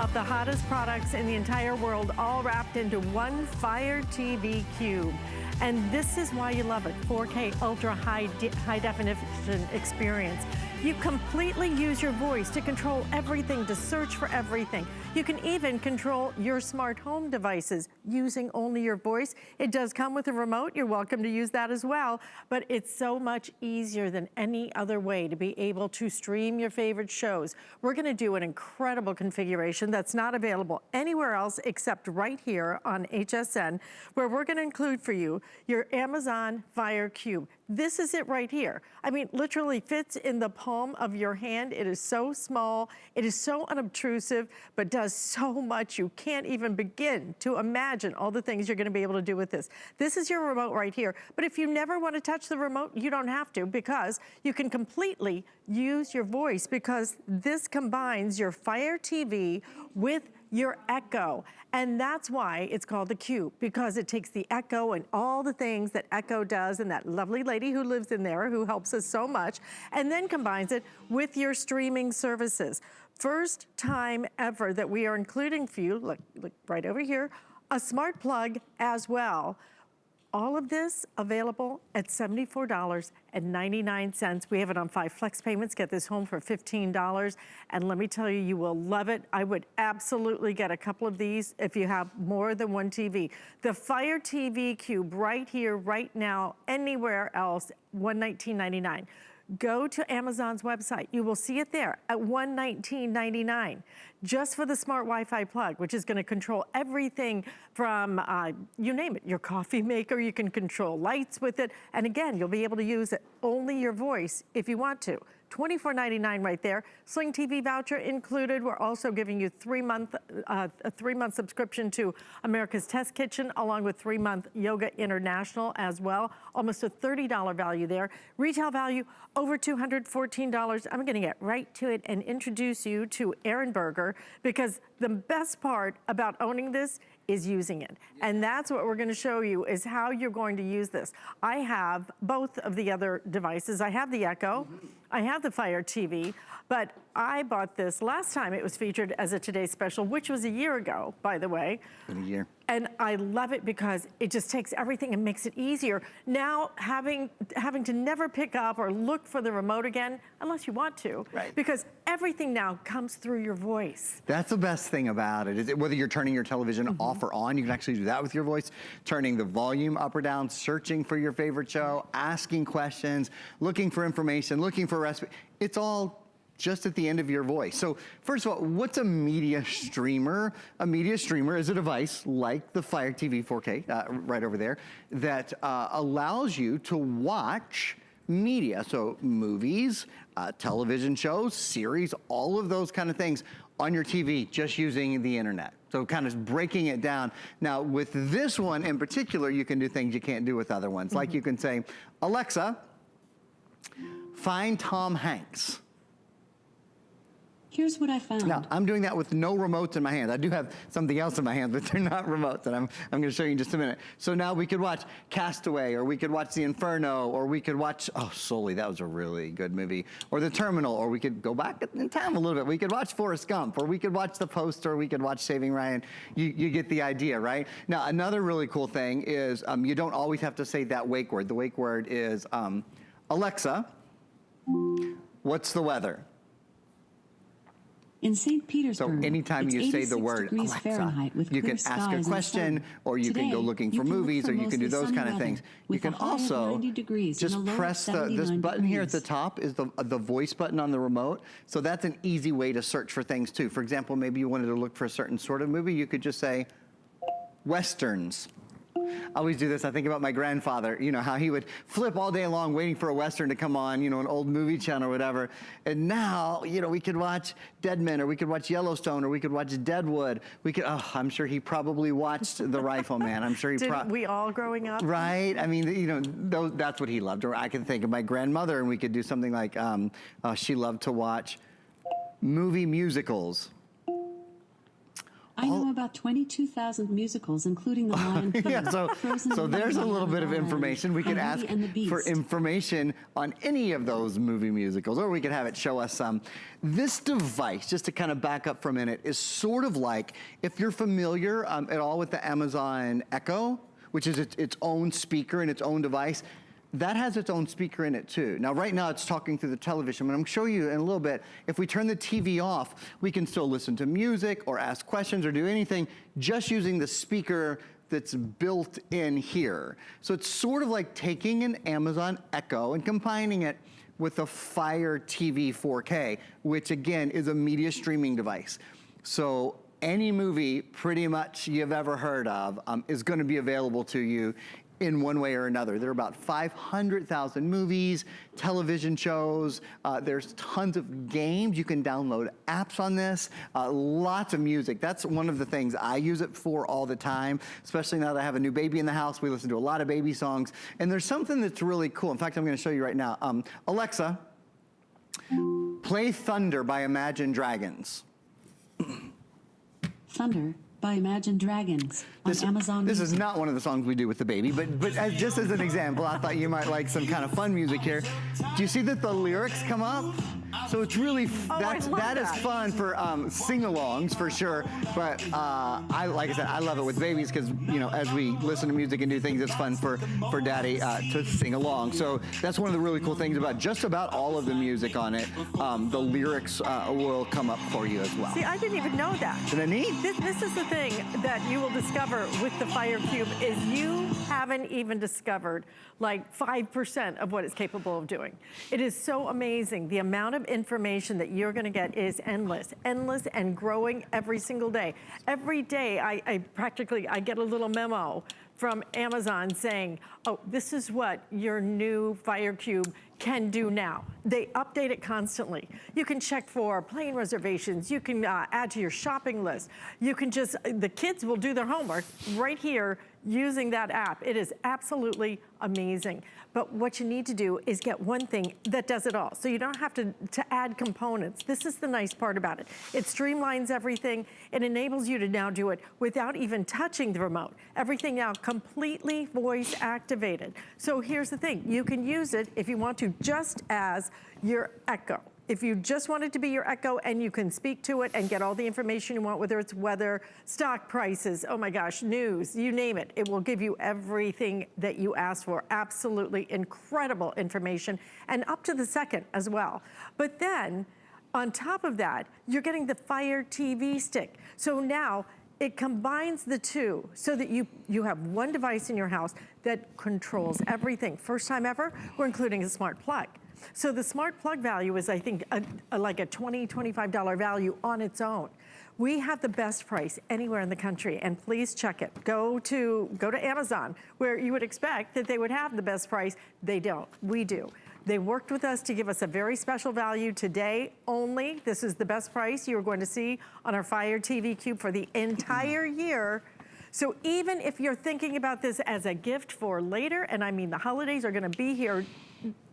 of the hottest products in the entire world, all wrapped into one Fire TV Cube. And this is why you love it, 4K ultra high definition experience. You completely use your voice to control everything, to search for everything. You can even control your smart home devices using only your voice. It does come with a remote. You're welcome to use that as well, but it's so much easier than any other way to be able to stream your favorite shows. We're gonna do an incredible configuration that's not available anywhere else except right here on HSN, where we're gonna include for you your Amazon Fire Cube. This is it right here. I mean, literally fits in the palm of your hand. It is so small, it is so unobtrusive, but does so much you can't even begin to imagine all the things you're gonna be able to do with this. This is your remote right here, but if you never wanna touch the remote, you don't have to, because you can completely use your voice, because this combines your Fire TV with your Echo. And that's why it's called the Cube, because it takes the Echo and all the things that Echo does, and that lovely lady who lives in there who helps us so much, and then combines it with your streaming services. First time ever that we are including for you, look right over here, a smart plug as well. All of this available at $74.99. We have it on 5 flex payments. Get this home for $15. And let me tell you, you will love it. I would absolutely get a couple of these if you have more than one TV. The Fire TV Cube right here, right now, anywhere else, $119.99. Go to Amazon's website. You will see it there at $119.99, just for the smart Wi-Fi plug, which is gonna control everything from, you name it, your coffee maker. You can control lights with it. And again, you'll be able to use only your voice if you want to. $24.99 right there. Sling TV voucher included. We're also giving you a 3-month subscription to America's Test Kitchen, along with 3-month Yoga International as well. Almost a $30 value there. Retail value over $214. I'm gonna get right to it and introduce you to Aaron Berger, because the best part about owning this is using it. And that's what we're gonna show you, is how you're going to use this. I have both of the other devices. I have the Echo, I have the Fire TV, but I bought this last time it was featured as a Today Special, which was a year ago, by the way. In a year. And I love it because it just takes everything and makes it easier. Now, having to never pick up or look for the remote again, unless you want to, right? Because everything now comes through your voice. That's the best thing about it, is whether you're turning your television off or on, you can actually do that with your voice, turning the volume up or down, searching for your favorite show, asking questions, looking for information, looking for recipe. It's all just at the end of your voice. So first of all, what's a media streamer? A media streamer is a device like the Fire TV 4K, right over there, that allows you to watch media. So movies, television shows, series, all of those kind of things on your TV, just using the internet. So kind of breaking it down. Now with this one in particular, you can do things you can't do with other ones. Like you can say, Alexa, find Tom Hanks. Here's what I found. Now, I'm doing that with no remotes in my hand. I do have something else in my hand, but they're not remotes, and I'm gonna show you in just a minute. So now we could watch Castaway, or we could watch The Inferno, or we could watch, oh, Sully, that was a really good movie, or The Terminal, or we could go back in time a little bit. We could watch Forrest Gump, or we could watch The Post, or we could watch Saving Ryan. You get the idea, right? Now, another really cool thing is you don't always have to say that wake word. The wake word is, Alexa, what's the weather? In St. Petersburg, so anytime you say the word Alexa, you can ask a question, or you can go looking for movies, or you can do those kind of things. You can also just press this button here at the top is the voice button on the remote. So that's an easy way to search for things too. For example, maybe you wanted to look for a certain sort of movie, you could just say Westerns. I always do this. I think about my grandfather, you know, how he would flip all day long waiting for a Western to come on, you know, an old movie channel or whatever. And now, you know, we could watch Dead Men, or we could watch Yellowstone, or we could watch Deadwood. We could, oh, I'm sure he probably watched The Rifleman. I'm sure he Didn't we all growing up? Right. I mean, you know, that's what he loved. Or I can think of my grandmother, and we could do something like, she loved to watch movie musicals. I know about 22,000 musicals, including The Lion King. Yeah, so there's a little bit of information. We could ask for information on any of those movie musicals, or we could have it show us some. This device, just to kind of back up for a minute, is sort of like, if you're familiar at all with the Amazon Echo, which is its own speaker and its own device, that has its own speaker in it too. Now, right now it's talking through the television, but I'm gonna show you in a little bit, if we turn the TV off, we can still listen to music or ask questions or do anything just using the speaker that's built in here. So it's sort of like taking an Amazon Echo and combining it with a Fire TV 4K, which again is a media streaming device. So any movie pretty much you've ever heard of is gonna be available to you in one way or another. There are about 500,000 movies, television shows, there's tons of games. You can download apps on this, lots of music. That's one of the things I use it for all the time, especially now that I have a new baby in the house. We listen to a lot of baby songs, and there's something that's really cool. In fact, I'm gonna show you right now. Alexa, play Thunder by Imagine Dragons. Thunder by Imagine Dragons on Amazon This Music. is not one of the songs we do with the baby, but just as an example, I thought you might like some kind of fun music here. Do you see that the lyrics come up? So it's really, that is fun for sing-alongs for sure, but like I said, I love it with babies because, you know, as we listen to music and do things, it's fun for daddy to sing along. So that's one of the really cool things about just about all of the music on it. The lyrics will come up for you as well. See, I didn't even know that. Isn't that neat? This is the thing that you will discover with the Fire Cube is you haven't even discovered like 5% of what it's capable of doing. It is so amazing. The amount of information that you're gonna get is endless and growing every single day. Every day I get a little memo from Amazon saying, oh, this is what your new Fire Cube can do now. They update it constantly. You can check for plane reservations. You can add to your shopping list. You can just, the kids will do their homework right here using that app. It is absolutely amazing. But what you need to do is get one thing that does it all. So you don't have to add components. This is the nice part about it. It streamlines everything. It enables you to now do it without even touching the remote. Everything now completely voice activated. So here's the thing. You can use it if you want to just as your Echo. If you just want it to be your Echo and you can speak to it and get all the information you want, whether it's weather, stock prices, oh my gosh, news, you name it, it will give you everything that you ask for. Absolutely incredible information, and up to the second as well. But then, on top of that, you're getting the Fire TV stick. So now, it combines the two so that you have one device in your house that controls everything. First time ever, we're including a smart plug. So the smart plug value is, I think, like a $20, $25 value on its own. We have the best price anywhere in the country, and please check it. Go to Amazon, where you would expect that they would have the best price. They don't, we do. They worked with us to give us a very special value today only. This is the best price you are going to see on our Fire TV Cube for the entire year. So even if you're thinking about this as a gift for later, and I mean the holidays are gonna be here,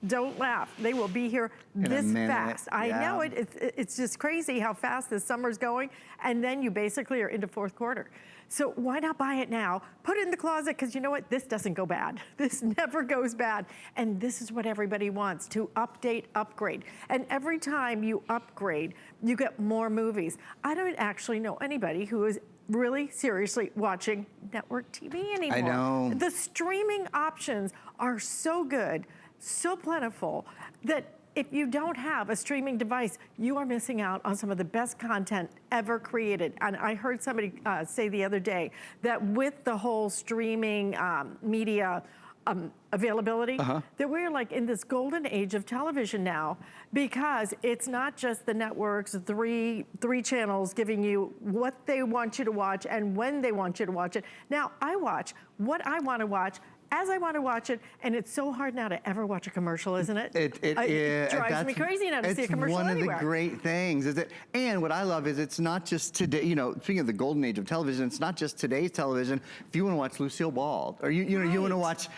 don't laugh, they will be here this fast. I know it's just crazy how fast this summer's going, and then you basically are into fourth quarter. So why not buy it now? Put it in the closet, because you know what? This doesn't go bad. This never goes bad. And this is what everybody wants, to update, upgrade. And every time you upgrade, you get more movies. I don't actually know anybody who is really seriously watching network TV anymore. I know. The streaming options are so good, so plentiful, that if you don't have a streaming device, you are missing out on some of the best content ever created. And I heard somebody say the other day that with the whole streaming media availability, that we're like in this golden age of television now, because it's not just the networks, three channels giving you what they want you to watch and when they want you to watch it. Now I watch what I want to watch as I want to watch it, and it's so hard now to ever watch a commercial, isn't it? It drives me crazy now to see a commercial anywhere. It's one of the great things, is it? And what I love is it's not just today, you know, speaking of the golden age of television, it's not just today's television. If you want to watch Lucille Ball, or you know, you want to watch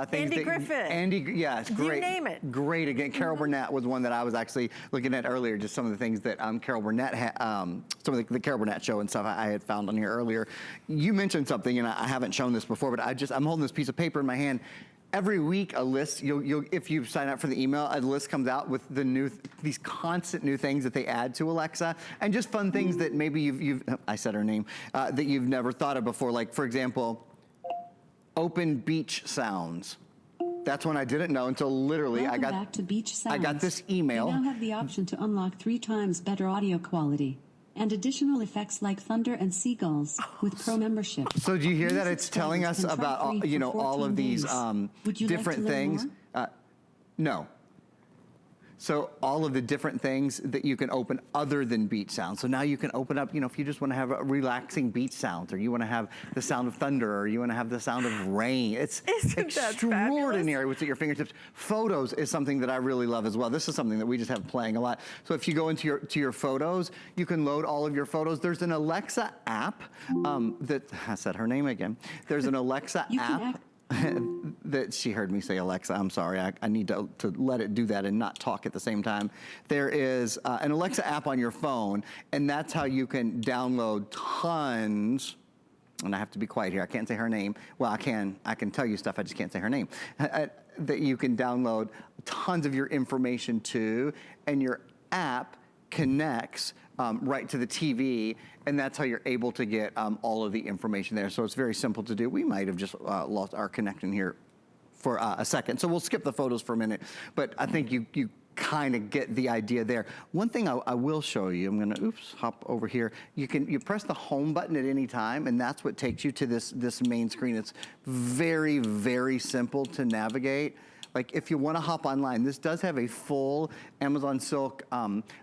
things Andy Griffith. Yes, great. You name it. Great. Again, Carol Burnett was one that I was actually looking at earlier, just some of the things that Carol Burnett had, some of the Carol Burnett show and stuff I had found on here earlier. You mentioned something, and I haven't shown this before, but I'm holding this piece of paper in my hand. Every week, a list, if you sign up for the email, a list comes out with these constant new things that they add to Alexa, and just fun things that maybe I said her name, that you've never thought of before. Like, for example, open beach sounds. That's one I didn't know until literally Welcome back to Beach Sounds. I got this email. You now have the option to unlock 3 times better audio quality and additional effects like thunder and seagulls with Pro membership. So do you hear that? It's telling us about all of these different things. No. So all of the different things that you can open other than beach sounds. So now you can open up, if you just want to have a relaxing beach sounds, or you want to have the sound of thunder, or you want to have the sound of rain. It's extraordinary what's at your fingertips. Photos is something that I really love as well. This is something that we just have playing a lot. So if you go into your photos, you can load all of your photos. There's an Alexa app that, I said her name again. There's an Alexa app. That she heard me say Alexa. I'm sorry. I need to let it do that and not talk at the same time. There is an Alexa app on your phone, and that's how you can download tons. And I have to be quiet here. I can't say her name. Well, I can tell you stuff. I just can't say her name. That you can download tons of your information to, and your app connects right to the TV, and that's how you're able to get all of the information there. So it's very simple to do. We might have just lost our connection here for a second, so we'll skip the photos for a minute, but I think you kind of get the idea there. One thing I will show you, I'm gonna, hop over here. You press the home button at any time, and that's what takes you to this main screen. It's very, very simple to navigate. Like, if you want to hop online, this does have a full Amazon Silk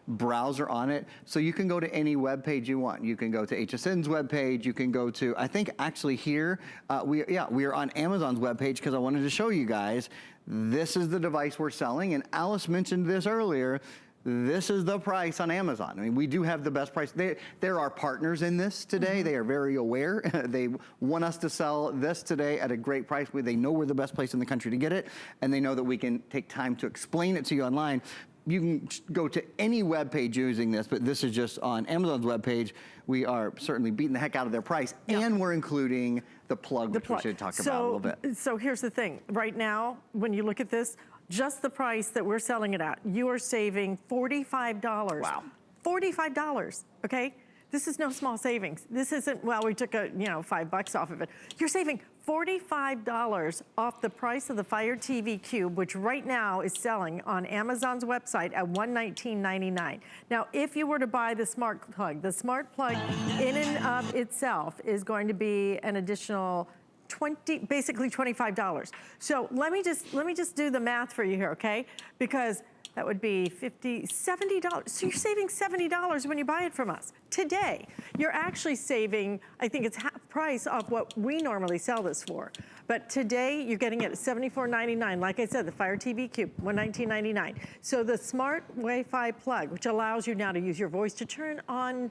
browser on it, so you can go to any web page you want. You can go to HSN's web page. You can go to, I think actually here, we are on Amazon's web page, because I wanted to show you guys, this is the device we're selling, and Alice mentioned this earlier. This is the price on Amazon. I mean, we do have the best price. There are partners in this today. They are very aware. They want us to sell this today at a great price. They know we're the best place in the country to get it, and they know that we can take time to explain it to you online. You can go to any web page using this, but this is just on Amazon's web page. We are certainly beating the heck out of their price, and we're including the plug, which we should talk about a little bit. So here's the thing. Right now, when you look at this, just the price that we're selling it at, you are saving $45. Wow. $45, okay? This is no small savings. This isn't, well, we took $5 off of it. You're saving $45 off the price of the Fire TV Cube, which right now is selling on Amazon's website at $119.99. Now, if you were to buy the smart plug in and of itself is going to be an additional basically $25. So let me just do the math for you here, okay? Because that would be $70. So you're saving $70 when you buy it from us. Today, you're actually saving, I think it's half price off what we normally sell this for. But today, you're getting it at $74.99. Like I said, the Fire TV Cube, $119.99. So the smart Wi-Fi plug, which allows you now to use your voice to turn on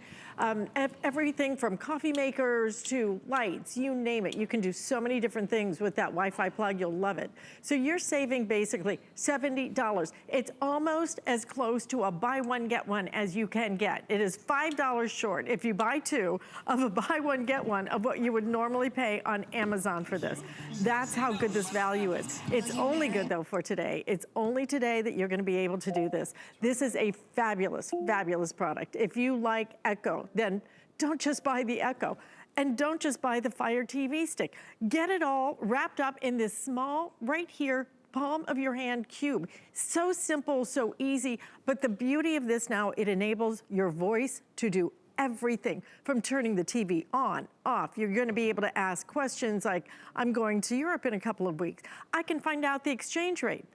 everything from coffee makers to lights, you name it. You can do so many different things with that Wi-Fi plug. You'll love it. So you're saving basically $70. It's almost as close to a buy one, get one as you can get. It is $5 short if you buy 2 of a buy one, get one of what you would normally pay on Amazon for this. That's how good this value is. It's only good though for today. It's only today that you're gonna be able to do this. This is a fabulous, fabulous product. If you like Echo, then don't just buy the Echo. And don't just buy the Fire TV stick. Get it all wrapped up in this small, right here, palm of your hand cube. So simple, so easy, but the beauty of this now, it enables your voice to do everything from turning the TV on, off. You're gonna be able to ask questions like, I'm going to Europe in a couple of weeks. I can find out the exchange rate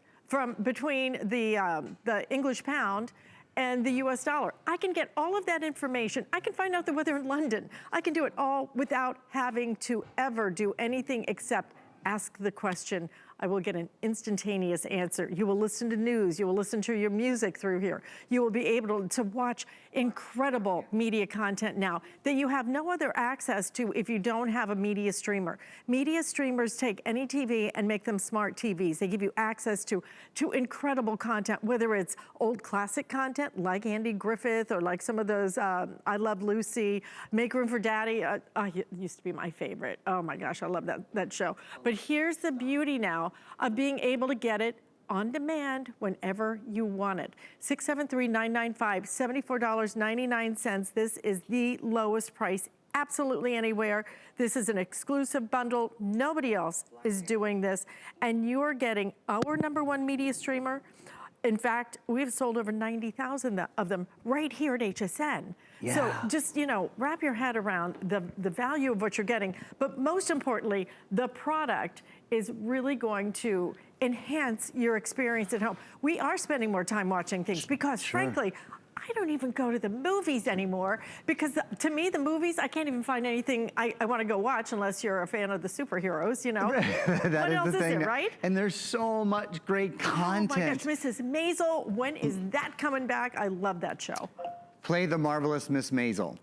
between the English pound and the US dollar. I can get all of that information. I can find out the weather in London. I can do it all without having to ever do anything except ask the question, I will get an instantaneous answer. You will listen to news, you will listen to your music through here. You will be able to watch incredible media content now that you have no other access to if you don't have a media streamer. Media streamers take any TV and make them smart TVs. They give you access to incredible content, whether it's old classic content like Andy Griffith or like some of those I Love Lucy, Make Room for Daddy. It used to be my favorite. Oh my gosh, I love that show. But here's the beauty now of being able to get it on demand whenever you want it. 673-995, $74.99. This is the lowest price absolutely anywhere. This is an exclusive bundle. Nobody else is doing this. And you're getting our #1 media streamer. In fact, we've sold over 90,000 of them right here at HSN. Yeah. So just, you know, wrap your head around the value of what you're getting. But most importantly, the product is really going to enhance your experience at home. We are spending more time watching things because frankly, I don't even go to the movies anymore because to me, the movies, I can't even find anything I want to go watch unless you're a fan of the superheroes, you know? That what is else the is thing. there, right? And there's so much great content. Oh my gosh, Mrs. Maisel, when is that coming back? I love that show. Play the Marvelous Miss Maisel.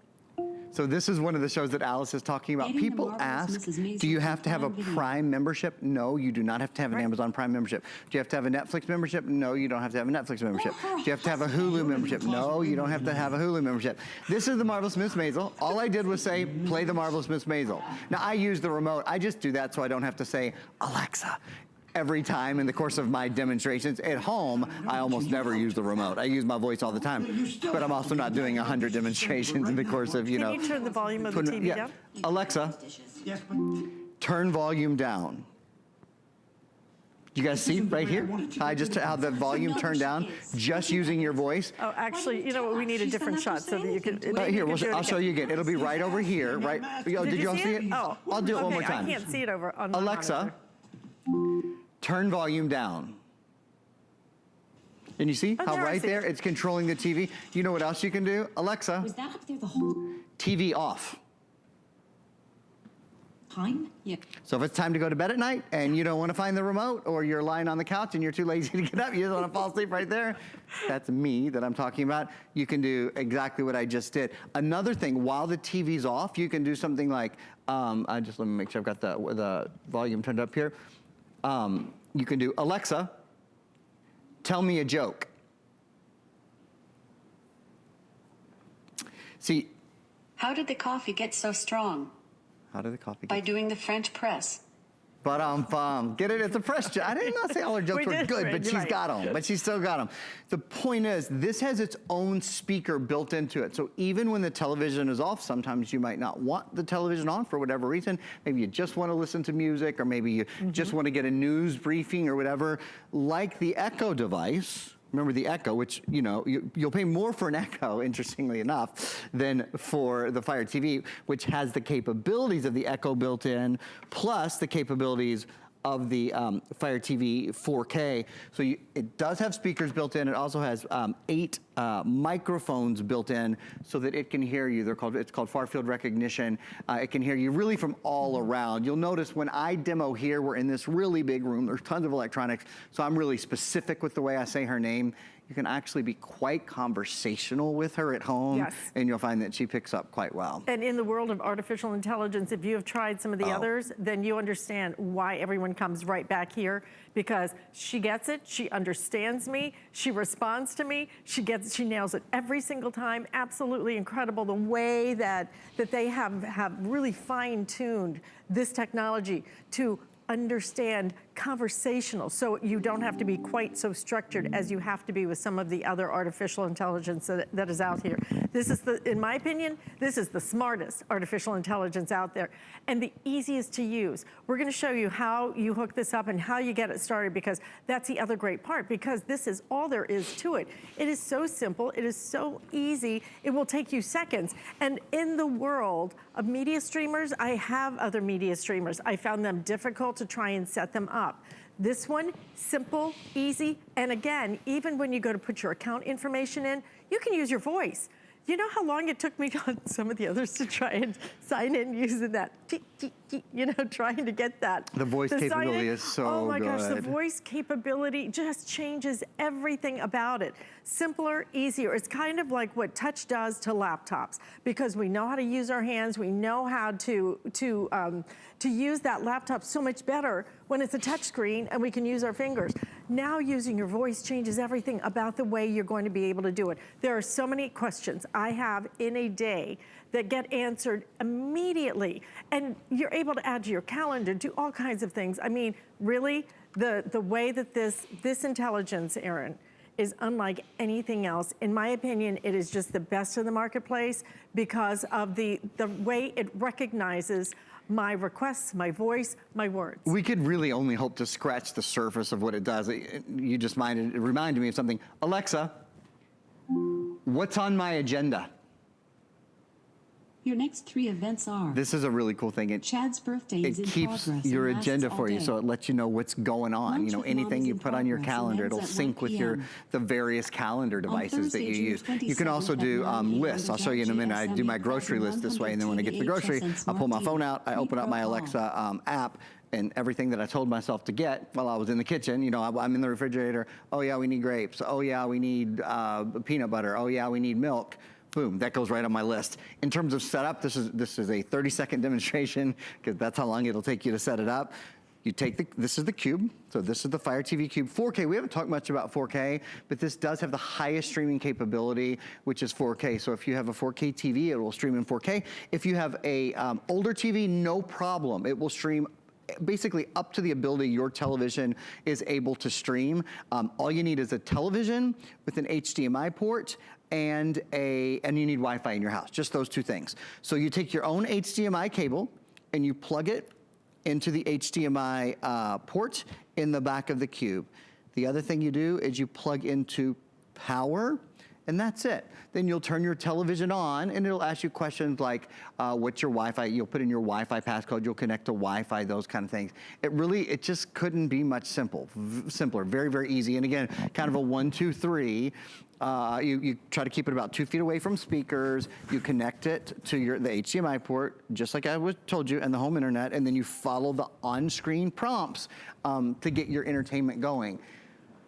So this is one of the shows that Alice is talking about. Dating the People Marvelous ask, Mrs. Maisel do you have to have a on video. Prime membership? No, you do not have to have an Amazon Prime membership. Do you have to have a Netflix membership? No, you don't have to have a Netflix membership. Do you have to have a Hulu membership? No, you don't have to have a Hulu membership. This is the Marvelous Miss Maisel. All I did was say, play the Marvelous Miss Maisel. Now I use the remote. I just do that so I don't have to say, Alexa. Every time in the course of my demonstrations. At home, I almost never use the remote. I use my voice all the time, but I'm also not doing 100 demonstrations in the course of, you know. Can you turn the volume of the TV down? Alexa, turn volume down. You guys see right here? I just how the volume turned down just using your voice. Oh, actually, you know what? We need a different shot so that you can. Here, I'll show you again. It'll be right over here, right? Oh, did you all see it? Oh, I'll do it one more okay, time. I can't see it over on my Alexa, monitor. turn volume down. And you see how there I right see there it. it's controlling the TV? You know what else you can do? Alexa, Was that up there the whole TV off. time? Yeah. So if it's time to go to bed at night and you don't want to find the remote, or you're lying on the couch and you're too lazy to get up, you just want to fall asleep right there, that's me that I'm talking about. You can do exactly what I just did. Another thing, while the TV's off, you can do something like, let me make sure I've got the volume turned up here. You can do, Alexa, tell me a joke. See, How did the coffee get so strong? how did the coffee By get? doing the French press. But get it? It's a fresh joke. I did not say all her jokes We were did, good, Fred, but you're she's right. got them. But she's still got them. The point is, this has its own speaker built into it. So even when the television is off, sometimes you might not want the television on for whatever reason. Maybe you just want to listen to music, or maybe you just want to get a news briefing or whatever. Like the Echo device. Remember the Echo, which, you know, you'll pay more for an Echo, interestingly enough, than for the Fire TV, which has the capabilities of the Echo built in, plus the capabilities of the Fire TV 4K. So it does have speakers built in. It also has 8 microphones built in so that it can hear you. It's called far field recognition. It can hear you really from all around. You'll notice when I demo here, we're in this really big room. There's tons of electronics, so I'm really specific with the way I say her name. You can actually be quite conversational with her at home, Yes. and you'll find that she picks up quite well. And in the world of artificial intelligence, if you have tried some of the others, then you understand why everyone comes right back here, because she gets it, she understands me, she responds to me, she nails it every single time. Absolutely incredible the way that they have really fine-tuned this technology to understand conversational, so you don't have to be quite so structured as you have to be with some of the other artificial intelligence that is out here. This is in my opinion, this is the smartest artificial intelligence out there and the easiest to use. We're gonna show you how you hook this up and how you get it started, because that's the other great part, because this is all there is to it. It is so simple, it is so easy, it will take you seconds. And in the world of media streamers, I have other media streamers. I found them difficult to try and set them up. This one, simple, easy, and again, even when you go to put your account information in, you can use your voice. You know how long it took me on some of the others to try and sign in using that you know, trying to get that. The voice capability is so good. Oh my gosh, the voice capability just changes everything about it. Simpler, easier. It's kind of like what touch does to laptops, because we know how to use our hands, we know how to use that laptop so much better when it's a touch screen and we can use our fingers. Now using your voice changes everything about the way you're going to be able to do it. There are so many questions I have in a day that get answered immediately, and you're able to add to your calendar, do all kinds of things. I mean, really, the way that this intelligence, Erin, is unlike anything else. In my opinion, it is just the best in the marketplace because of the way it recognizes my requests, my voice, my words. We could really only hope to scratch the surface of what it does. You just reminded me of something. Alexa, what's on my agenda? Your next 3 events are... This is a really cool thing. Chad's birthday is in It keeps progress your and lasts agenda all for you, day. so it lets you know what's going on. Lunch You know, with anything Mom you is in put on your progress and calendar, ends it'll at sync 1 with p.m. the various calendar devices that Thursday, you June use. You can 27th also at do 9 p.m. lists. I'll show you in a minute. I do my grocery list this way, and then when I get to the grocery, I pull my phone out, I open up my Alexa app, and everything that I told myself to get while I was in the kitchen, you know, I'm in the refrigerator. Oh yeah, we need grapes. Oh yeah, we need peanut butter. Oh yeah, we need milk. Boom, that goes right on my list. In terms of setup, this is a 30-second demonstration because that's how long it'll take you to set it up. You take this is the Cube, so this is the Fire TV Cube 4K. We haven't talked much about 4K, but this does have the highest streaming capability, which is 4K. So if you have a 4K TV, it will stream in 4K. If you have a older TV, no problem. It will stream basically up to the ability your television is able to stream. All you need is a television with an HDMI port and you need Wi-Fi in your house, just those 2 things. So you take your own HDMI cable and you plug it into the HDMI port in the back of the Cube. The other thing you do is you plug into power, and that's it. Then you'll turn your television on and it'll ask you questions like, what's your Wi-Fi? You'll put in your Wi-Fi passcode, you'll connect to Wi-Fi, those kind of things. It just couldn't be much simpler, very, very easy. And again, kind of a 1, 2, 3. You try to keep it about 2 feet away from speakers. You connect it to the HDMI port, just like I told you, and the home internet, and then you follow the on-screen prompts to get your entertainment going.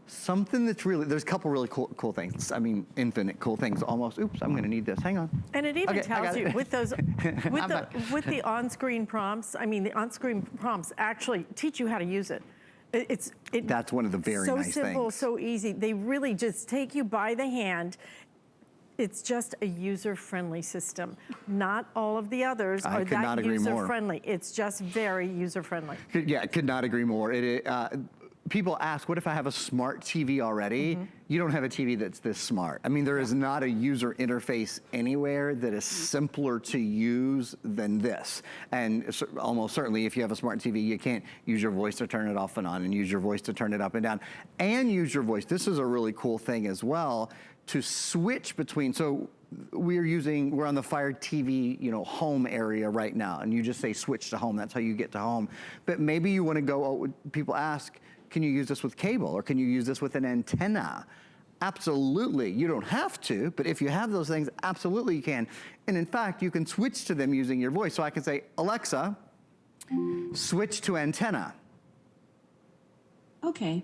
Something that's there's a couple really cool things. I mean, infinite cool things almost. Oops, I'm gonna need this, hang on. And it even tells you with those, with the on-screen prompts, I mean, the on-screen prompts actually teach you how to use it. That's one of the very nice things. So simple, so easy. They really just take you by the hand. It's just a user-friendly system. Not all of the others are that user-friendly. It's just very user-friendly. Yeah, could not agree more. People ask, what if I have a smart TV already? You don't have a TV that's this smart. I mean, there is not a user interface anywhere that is simpler to use than this. And almost certainly, if you have a smart TV, you can't use your voice to turn it off and on, and use your voice to turn it up and down, and use your voice. This is a really cool thing as well, to switch between. So we're on the Fire TV, you know, home area right now, and you just say switch to home. That's how you get to home. But maybe you want to go. People ask, can you use this with cable, or can you use this with an antenna? Absolutely, you don't have to, but if you have those things, absolutely you can. And in fact, you can switch to them using your voice. So I can say, Alexa, switch to antenna. Okay.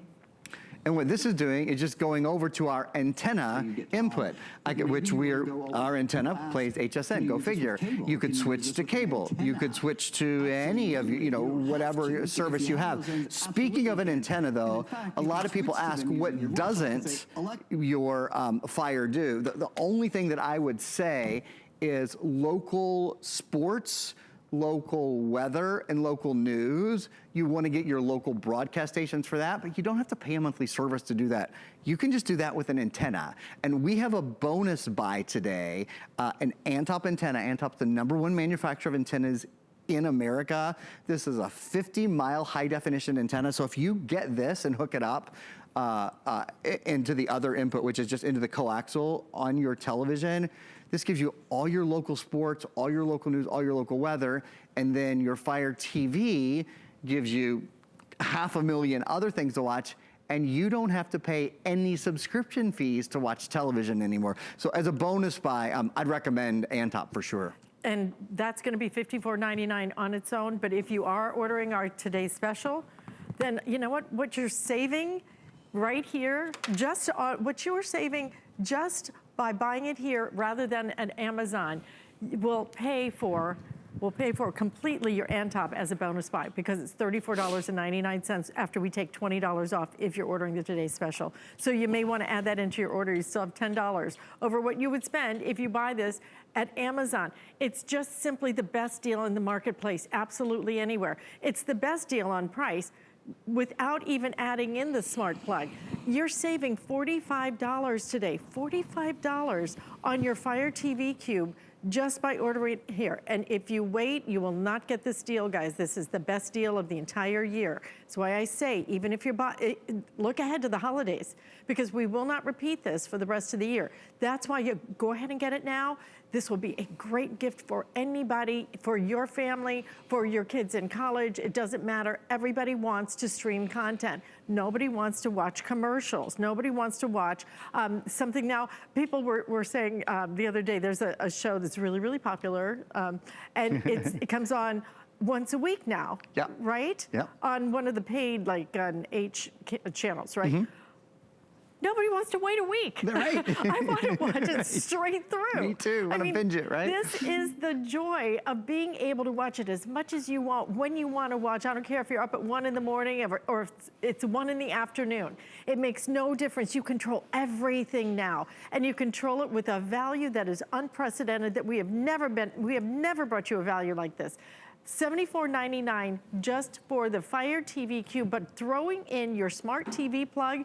And what this is doing is just going over to our antenna input, our antenna plays HSN, go figure. You could switch to cable. You could switch to any of, you know, whatever service you have. Speaking of an antenna though, a lot of people ask, what doesn't your Fire do? The only thing that I would say is local sports, local weather, and local news. You want to get your local broadcast stations for that, but you don't have to pay a monthly service to do that. You can just do that with an antenna. And we have a bonus buy today, an Antop antenna. Antop's the #1 manufacturer of antennas in America. This is a 50-mile high-definition antenna. So if you get this and hook it up into the other input, which is just into the coaxial on your television, this gives you all your local sports, all your local news, all your local weather, and then your Fire TV gives you 500,000 other things to watch, and you don't have to pay any subscription fees to watch television anymore. So as a bonus buy, I'd recommend Antop for sure. and that's gonna be $54.99 on its own. But if you are ordering our today's special, then you know what you're saving right here, just what you are saving just by buying it here rather than at Amazon, will pay for completely your Antop as a bonus buy, because it's $34.99 after we take $20 off if you're ordering the today's special. So you may want to add that into your order. You still have $10 over what you would spend if you buy this at Amazon. It's just simply the best deal in the marketplace, absolutely anywhere. It's the best deal on price without even adding in the smart plug. You're saving $45 today, $45 on your Fire TV Cube just by ordering it here. And if you wait, you will not get this deal, guys. This is the best deal of the entire year. That's why I say, even if you're look ahead to the holidays, because we will not repeat this for the rest of the year. That's why you go ahead and get it now. This will be a great gift for anybody, for your family, for your kids in college. It doesn't matter. Everybody wants to stream content. Nobody wants to watch commercials. Nobody wants to watch something. Now, people were saying the other day, there's a show that's really, really popular, and it comes on once a week now, right? Yeah. On one of the paid, like on H channels, right? Nobody wants to wait a week. Right. I want to watch it straight through. Me too. Want to binge it, right? This is the joy of being able to watch it as much as you want, when you want to watch. I don't care if you're up at 1 in the morning or if it's 1 in the afternoon. It makes no difference. You control everything now, and you control it with a value that is unprecedented, that we have never brought you a value like this. $74.99 just for the Fire TV Cube, but throwing in your smart TV plug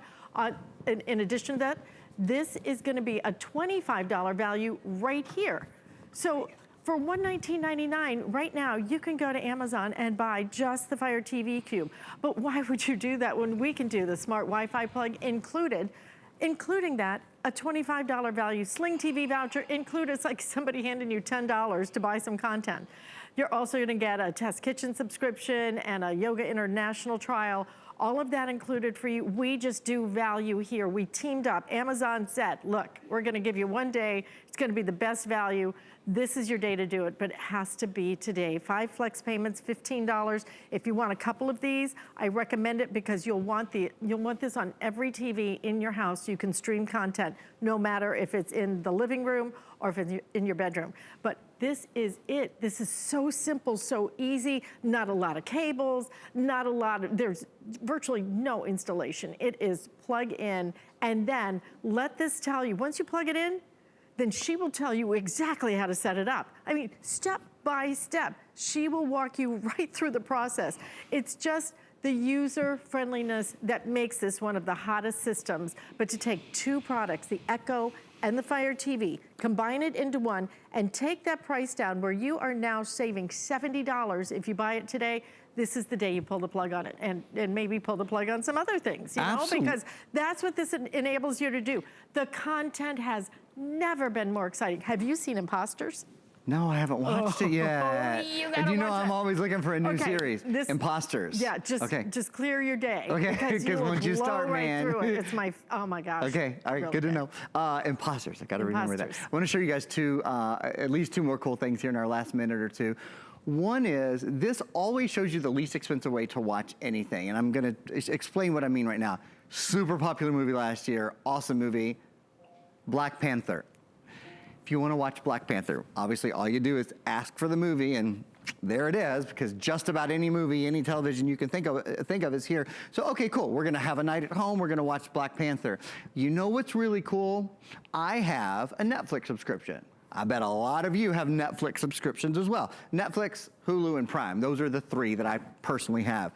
in addition to that, this is going to be a $25 value right here. So for $119.99 right now, you can go to Amazon and buy just the Fire TV Cube. But why would you do that when we can do the smart Wi-Fi plug included, including that, a $25 value Sling TV voucher included? It's like somebody handing you $10 to buy some content. You're also going to get a Test Kitchen subscription and a Yoga International trial. All of that included for you. We just do value here. We teamed up. Amazon said, look, we're going to give you one day. It's going to be the best value. This is your day to do it, but it has to be today. 5 flex payments, $15. If you want a couple of these, I recommend it, because you'll want this on every TV in your house. You can stream content, no matter if it's in the living room or if it's in your bedroom. But this is it. This is so simple, so easy. Not a lot of cables, there's virtually no installation. It is plug in, and then let this tell you, once you plug it in, then she will tell you exactly how to set it up. I mean, step by step, she will walk you right through the process. It's just the user friendliness that makes this one of the hottest systems. But to take 2 products, the Echo and the Fire TV, combine it into one, and take that price down, where you are now saving $70 if you buy it today. This is the day you pull the plug on it, and maybe pull the plug on some other things, you know, because that's what this enables you to do. The content has never been more exciting. Have you seen Imposters? No, I haven't watched it yet. And you know I'm always looking for a new series. Imposters. Yeah, just clear your day. Okay, because once you start, right man. through it. It's my, oh my gosh. Okay, all right, good to know. Imposters, I gotta remember that. I wanna show you guys at least 2 more cool things here in our last minute or 2. One is, this always shows you the least expensive way to watch anything. And I'm gonna explain what I mean right now. Super popular movie last year, awesome movie, Black Panther. If you want to watch Black Panther, obviously all you do is ask for the movie, and there it is, because just about any movie, any television you can think of is here. So, okay, cool. We're going to have a night at home. We're going to watch Black Panther. You know what's really cool? I have a Netflix subscription. I bet a lot of you have Netflix subscriptions as well. Netflix, Hulu, and Prime. Those are the 3 that I personally have.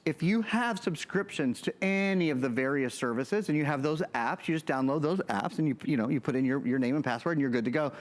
If you have subscriptions to any of the various services and you have those apps, you just download those apps and you put in your name and password and you're good to go.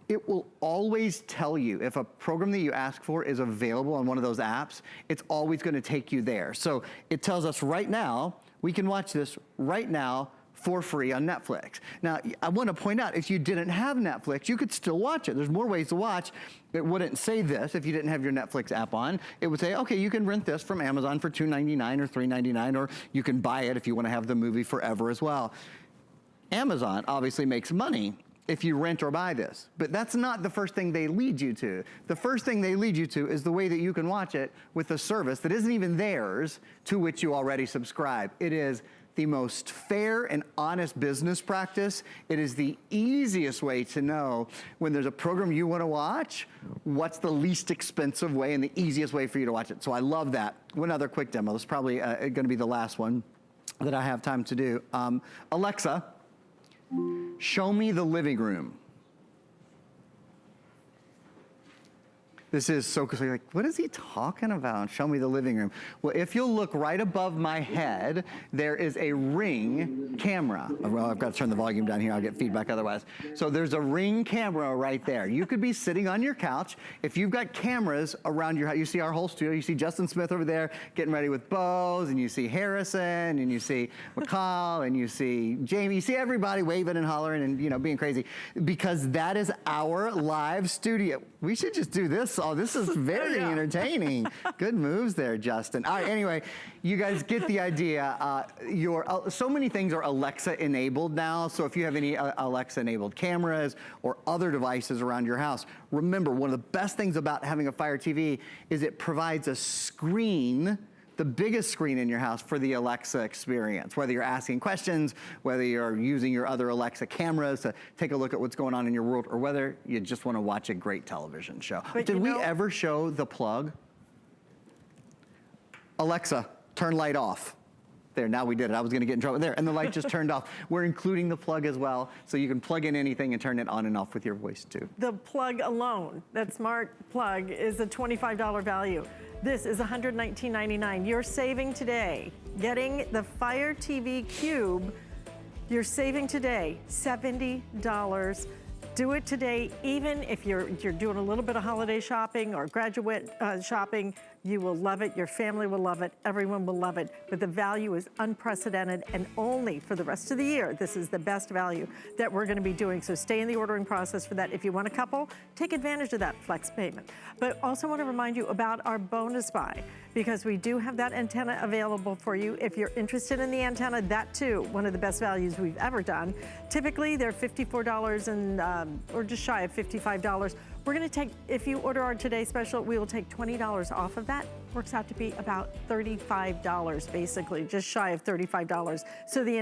It will always tell you if a program that you ask for is available on one of those apps. It's always going to take you there. So it tells us right now, we can watch this right now for free on Netflix. Now, I want to point out, if you didn't have Netflix, you could still watch it. There's more ways to watch. It wouldn't say this if you didn't have your Netflix app on. It would say, okay, you can rent this from Amazon for $2.99 or $3.99, or you can buy it if you want to have the movie forever as well. Amazon obviously makes money if you rent or buy this. But that's not the first thing they lead you to. The first thing they lead you to is the way that you can watch it with a service that isn't even theirs, to which you already subscribe. It is the most fair and honest business practice. It is the easiest way to know when there's a program you want to watch, what's the least expensive way and the easiest way for you to watch it. So I love that. One other quick demo. This is probably going to be the last one that I have time to do. Alexa, show me the living room. This is so like, what is he talking about? Show me the living room. Well, if you'll look right above my head, there is a Ring camera. Well, I've got to turn the volume down here. I'll get feedback otherwise. So there's a Ring camera right there. You could be sitting on your couch. If you've got cameras around your house, you see our whole studio. You see Justin Smith over there getting ready with bows, and you see Harrison, and you see McCall, and you see Jamie. You see everybody waving and hollering and, you know, being crazy, because that is our live studio. We should just do this. Oh, this is very entertaining. Good moves there, Justin. All right, anyway, you guys get the idea. So many things are Alexa enabled now. So if you have any Alexa enabled cameras or other devices around your house, remember, one of the best things about having a Fire TV is it provides a screen, the biggest screen in your house, for the Alexa experience. Whether you're asking questions, whether you're using your other Alexa cameras to take a look at what's going on in your world, or whether you just want to watch a great television show. But did we ever show the plug? Alexa, turn light off. There, now we did it. I was going to get in trouble there, and the light just turned off. We're including the plug as well, so you can plug in anything and turn it on and off with your voice too. The plug alone, that smart plug, is a $25 value. This is $119.99. You're saving today. Getting the Fire TV Cube, you're saving today $70. Do it today, even if you're doing a little bit of holiday shopping or graduate shopping. You will love it, your family will love it, everyone will love it. But the value is unprecedented, and only for the rest of the year, this is the best value that we're gonna be doing. So stay in the ordering process for that. If you want a couple, take advantage of that flex payment. But also wanna remind you about our bonus buy, because we do have that antenna available for you. If you're interested in the antenna, that too, one of the best values we've ever done. Typically, they're $54 or just shy of $55. We're gonna take, if you order our Today Special, we will take $20 off of that. Works out to be about $35, basically, just shy of $35. So the